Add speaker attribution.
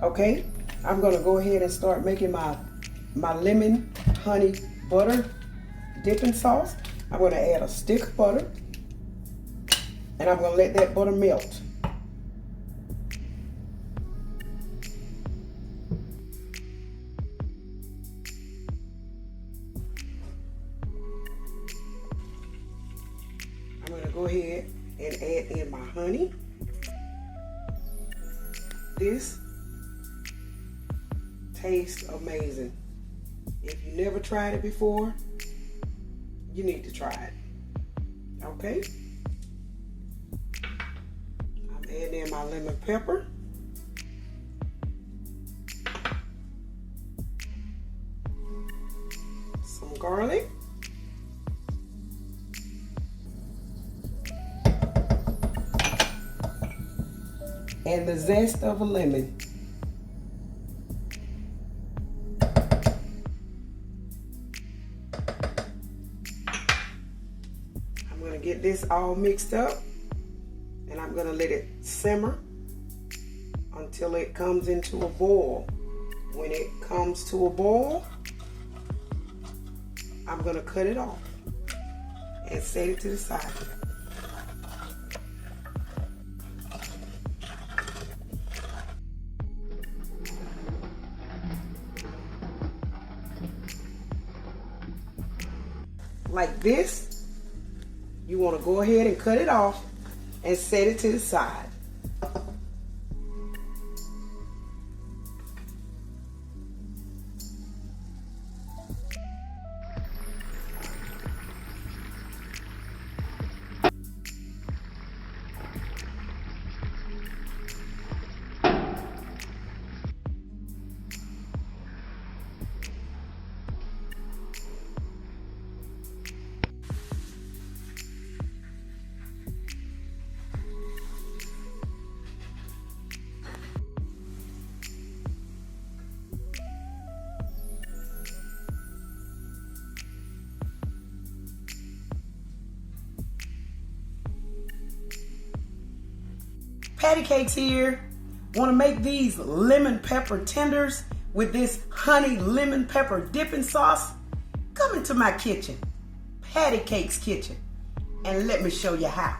Speaker 1: Okay, I'm gonna go ahead and start making my lemon honey butter dipping sauce. I'm gonna add a stick of butter and I'm gonna let that butter melt. I'm gonna go ahead and add in my honey. This tastes amazing. If you never tried it before, you need to try it. Okay? I'm adding in my lemon pepper. Some garlic. And the zest of a lemon. I'm going to get this all mixed up and I'm going to let it simmer until it comes into a boil. When it comes to a boil, I'm going to cut it off and set it to the side. Like this, you want to go ahead and cut it off and set it to the side. PattyKakes here. Want to make these lemon pepper tenders with this honey lemon pepper dipping sauce? Come into my kitchen, PattyKakes Kitchen, and let me show you how.